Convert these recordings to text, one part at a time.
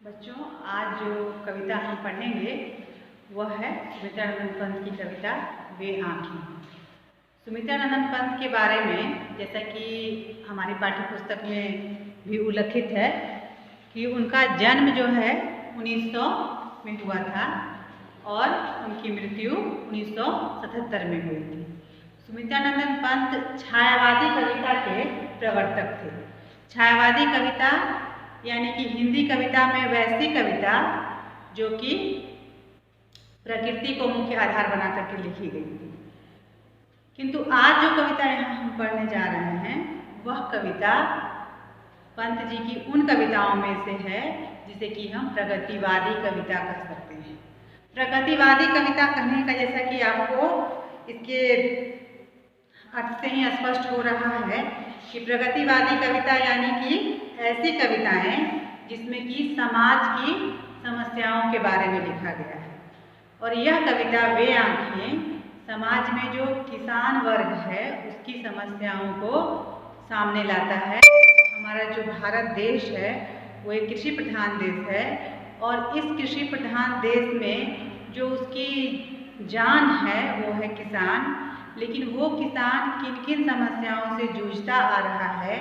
बच्चों, आज जो कविता हम पढ़ेंगे वह है सुमित्रानंद पंत की कविता वे आँखें। सुमित्रानंद पंत के बारे में जैसा कि हमारी पाठ्य पुस्तक में भी उल्लिखित है कि उनका जन्म जो है 1900 में हुआ था और उनकी मृत्यु 1977 में हुई थी। सुमित्रानंद पंत छायावादी कविता के प्रवर्तक थे। छायावादी कविता यानी कि हिंदी कविता में वैसी कविता जो कि प्रकृति को मुख्य आधार बना करके लिखी गई थी। किंतु आज जो कविता यहाँ हम पढ़ने जा रहे हैं वह कविता पंत जी की उन कविताओं में से है जिसे कि हम प्रगतिवादी कविता कह सकते हैं। प्रगतिवादी कविता कहने का जैसा कि आपको इसके अर्थ से ही स्पष्ट हो रहा है कि प्रगतिवादी कविता यानी कि ऐसी कविताएं जिसमें कि समाज की समस्याओं के बारे में लिखा गया है। और यह कविता वे आँखें समाज में जो किसान वर्ग है उसकी समस्याओं को सामने लाता है। हमारा जो भारत देश है वो एक कृषि प्रधान देश है और इस कृषि प्रधान देश में जो उसकी जान है वो है किसान। लेकिन वो किसान किन किन समस्याओं से जूझता आ रहा है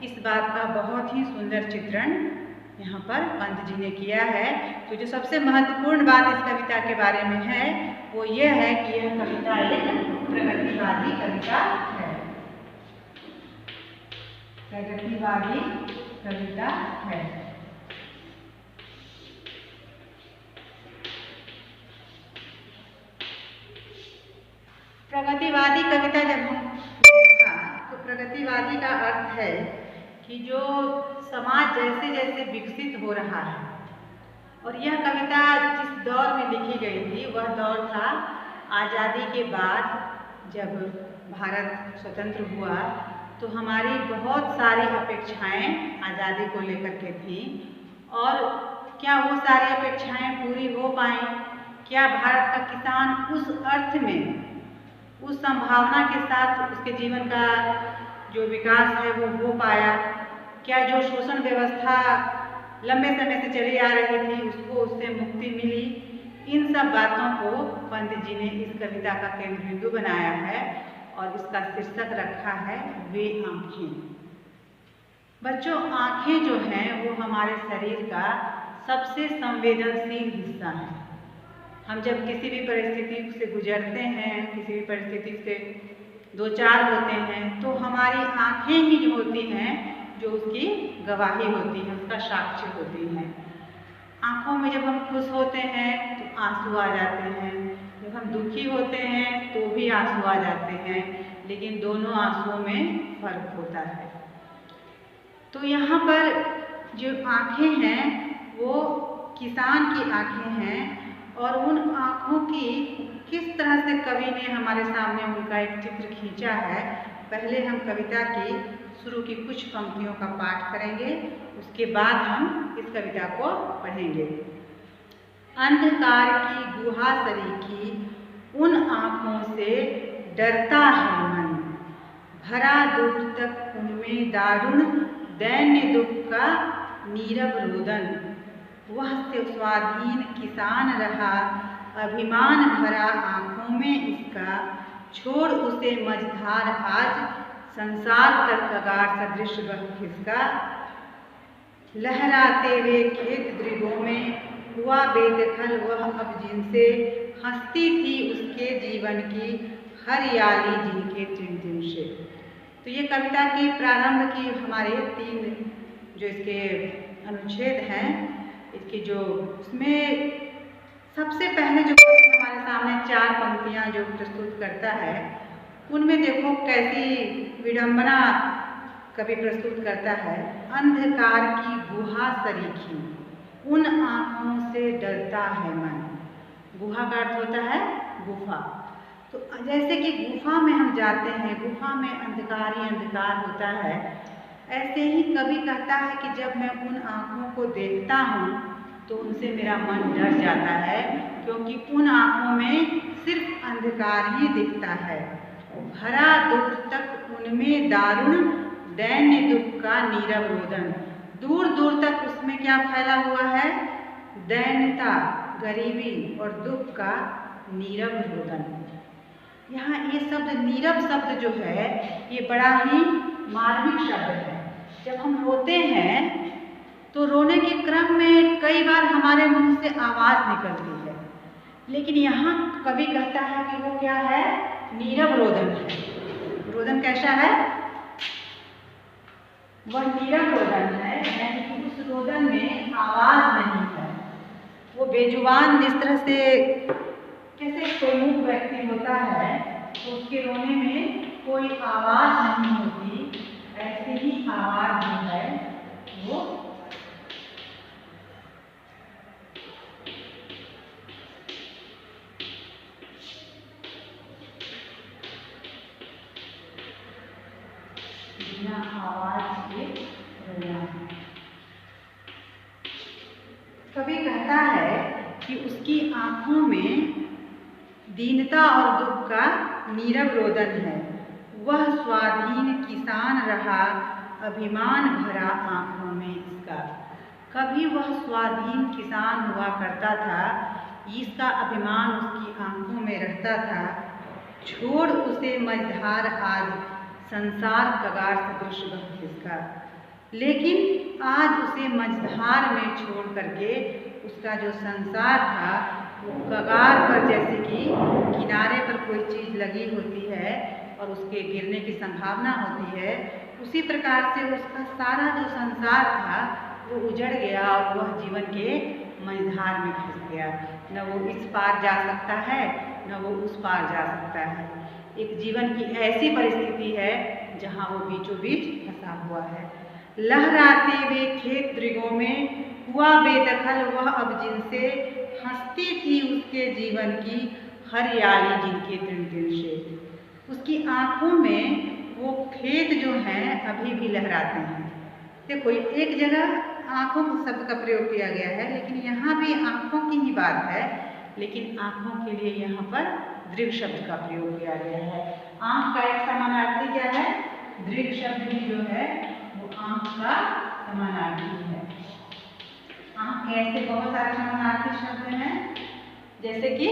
इस बात का बहुत ही सुंदर चित्रण यहाँ पर पंत जी ने किया है। तो जो सबसे महत्वपूर्ण बात इस कविता के बारे में है वो ये है कि यह कविता एक प्रगतिवादी कविता है। प्रगतिवादी कविता है। प्रगतिवादी कविता जब हम तो प्रगतिवादी का अर्थ है कि जो समाज जैसे जैसे विकसित हो रहा है। और यह कविता जिस दौर में लिखी गई थी वह दौर था आज़ादी के बाद। जब भारत स्वतंत्र हुआ तो हमारी बहुत सारी अपेक्षाएं आज़ादी को लेकर के थी और क्या वो सारी अपेक्षाएं पूरी हो पाई? क्या भारत का किसान उस अर्थ में उस संभावना के साथ उसके जीवन का जो विकास है वो हो पाया? क्या जो शोषण व्यवस्था लंबे समय से चली आ रही थी उसको उससे मुक्ति मिली? इन सब बातों को पंत जी ने इस कविता का केंद्र बिंदु बनाया है और इसका शीर्षक रखा है वे आँखें। बच्चों, आँखें जो हैं वो हमारे शरीर का सबसे संवेदनशील हिस्सा है। हम जब किसी भी परिस्थिति से गुजरते हैं, किसी भी परिस्थिति से दो चार होते हैं तो हमारी आँखें ही जो होती हैं जो उसकी गवाही होती है, उसका साक्ष्य होती हैं। आँखों में जब हम खुश होते हैं तो आंसू आ जाते हैं, जब हम दुखी होते हैं तो भी आंसू आ जाते हैं, लेकिन दोनों आंसुओं में फर्क होता है। तो यहाँ पर जो आँखें हैं वो किसान की आँखें हैं और उन आँखों की किस तरह से कवि ने हमारे सामने उनका एक चित्र खींचा है। पहले हम कविता की शुरू की कुछ पंक्तियों का पाठ करेंगे, उसके बाद हम इस कविता को पढ़ेंगे। अंधकार की गुहा सरीखी उन आँखों से डरता है मन, भरा दूर तक उनमें दारुण दैन्य दुख का नीरव रोदन। वह से स्वाधीन किसान रहा अभिमान भरा आँखों में इसका, छोड़ उसे मझधार आज संसार कर कगार सदृश वह खिसका। लहराते हुए खेत दृगों में हुआ बेदखल वह अब जिनसे, हंसती थी उसके जीवन की हरियाली जिनके टिमटिम से। तो ये कविता की प्रारंभ की हमारे 3 जो इसके अनुच्छेद हैं, इसकी जो उसमें सबसे पहले जो हमारे सामने 4 पंक्तियाँ जो प्रस्तुत करता है उनमें देखो कैसी विडंबना कवि प्रस्तुत करता है। अंधकार की गुहा सरीखी उन आँखों से डरता है मन। गुहा का अर्थ होता है गुफा। तो जैसे कि गुफा में हम जाते हैं, गुफा में अंधकार ही अंधकार होता है, ऐसे ही कवि कहता है कि जब मैं उन आँखों को देखता हूँ तो उनसे मेरा मन डर जाता है, क्योंकि उन आँखों में सिर्फ अंधकार ही दिखता है। भरा दूर तक उनमें दारुण दैन्य दुख का नीरव रोदन। दूर दूर तक उसमें क्या फैला हुआ है? दैन्यता, गरीबी और दुख का नीरव रोदन। यहाँ ये शब्द नीरव शब्द जो है ये बड़ा ही मार्मिक शब्द है। जब हम रोते हैं तो रोने के क्रम में कई बार हमारे मुंह से आवाज़ निकलती है, लेकिन यहाँ कवि कहता है कि वो क्या है, नीरव रोदन है। रोदन कैसा है, वह नीरव रोदन है, यानी कि उस रोदन में आवाज़ नहीं है। वो बेजुबान जिस तरह से कैसे कोई मूक व्यक्ति होता है तो उसके रोने में कोई आवाज़ नहीं होती, ऐसी ही आवाज़ जो है वो बिना आवाज़ के रोना है। कवि कहता है कि उसकी आँखों में दीनता और दुख का नीरव रोदन है। वह स्वाधीन किसान रहा, अभिमान भरा आँखों में इसका। कभी वह स्वाधीन किसान हुआ करता था, इसका अभिमान उसकी आँखों में रहता था। छोड़ उसे मझधार आज, संसार कगार सदृश बह इसका। लेकिन आज उसे मझधार में छोड़ करके उसका जो संसार था वो कगार पर, जैसे कि किनारे पर कोई चीज़ लगी होती है और उसके गिरने की संभावना होती है, उसी प्रकार से उसका सारा जो संसार था वो उजड़ गया और वह जीवन के मझधार में फंस गया। न वो इस पार जा सकता है न वो उस पार जा सकता है। एक जीवन की ऐसी परिस्थिति है जहाँ वो बीचों बीच फंसा हुआ है। लहराते हुए खेत दृगों में हुआ बेदखल वह अब जिनसे, हंसती थी उसके जीवन की हरियाली जिनके तृण तृण से। उसकी आँखों में वो खेत जो हैं अभी भी लहराते हैं। देखो एक जगह आँखों शब्द का प्रयोग किया गया है, लेकिन यहाँ भी आँखों की ही बात है, लेकिन आँखों के लिए यहाँ पर दृग शब्द का प्रयोग किया गया है। आँख का एक समानार्थी क्या है, दृग शब्द भी जो है वो आँख का समानार्थी है। आँख के ऐसे बहुत सारे समानार्थी शब्द हैं, जैसे कि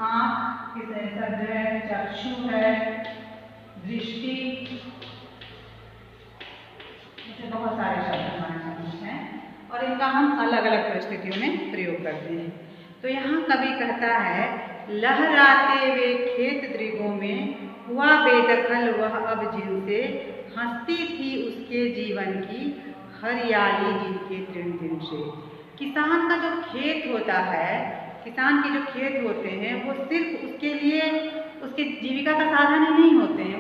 आँख के शब्द है, चक्षु है, दृष्टि, ऐसे बहुत सारे शब्द हमारे सामने हैं और इनका हम अलग अलग परिस्थितियों में प्रयोग करते हैं। तो यहाँ कवि कहता है, लहराते हुए खेत दृगों में हुआ बेदखल वह अब जिनसे, हंसती थी उसके जीवन की हरियाली जिनके तृण तृण से। किसान का जो खेत होता है, किसान के जो खेत होते हैं वो सिर्फ उसके लिए उसके जीविका का साधन ही नहीं होते हैं,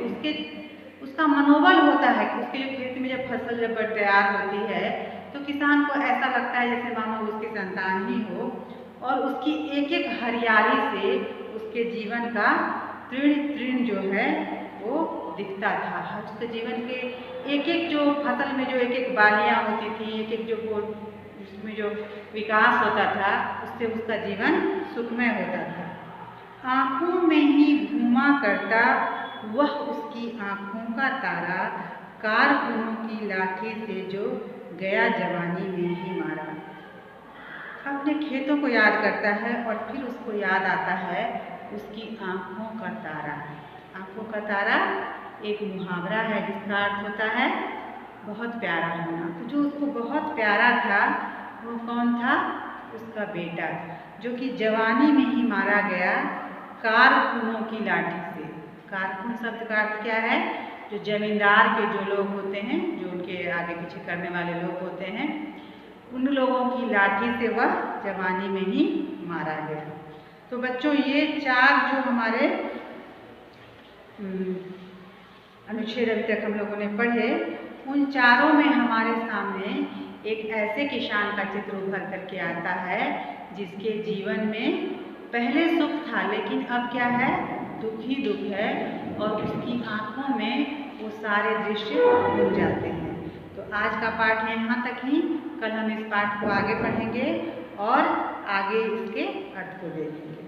उसका मनोबल होता है कि उसके जो खेत में जब फसल जब तैयार होती है तो किसान को ऐसा लगता है जैसे मानो उसकी संतान ही हो, और उसकी एक एक हरियाली से उसके जीवन का तृण तृण जो है वो दिखता था। उसके जीवन के एक एक जो फसल में जो एक एक बालियाँ होती थी, एक एक जो उसमें जो विकास होता था, उससे उसका जीवन सुखमय होता था। आँखों में ही घूमा करता वह उसकी आँखों का तारा, कारकुनों की लाठी से जो गया जवानी में ही मारा। अपने खेतों को याद करता है और फिर उसको याद आता है उसकी आँखों का तारा। आँखों का तारा एक मुहावरा है जिसका अर्थ होता है बहुत प्यारा होना। तो जो उसको बहुत प्यारा था वो कौन था, उसका बेटा, जो कि जवानी में ही मारा गया कारकुनों की लाठी से। कारकुन शब्द का अर्थ क्या है, जो जमींदार के जो लोग होते हैं, जो उनके आगे पीछे करने वाले लोग होते हैं, उन लोगों की लाठी से वह जवानी में ही मारा गया। तो बच्चों ये चार जो हमारे अनुच्छेद अभी तक हम लोगों ने पढ़े, उन चारों में हमारे सामने एक ऐसे किसान का चित्र उभर करके आता है जिसके जीवन में पहले सुख था लेकिन अब क्या है, दुख ही दुख है, और उसकी आँखों में वो सारे दृश्य भूल जाते हैं। तो आज का पाठ यहाँ तक ही। कल हम इस पाठ को आगे पढ़ेंगे और आगे इसके अर्थ को देखेंगे।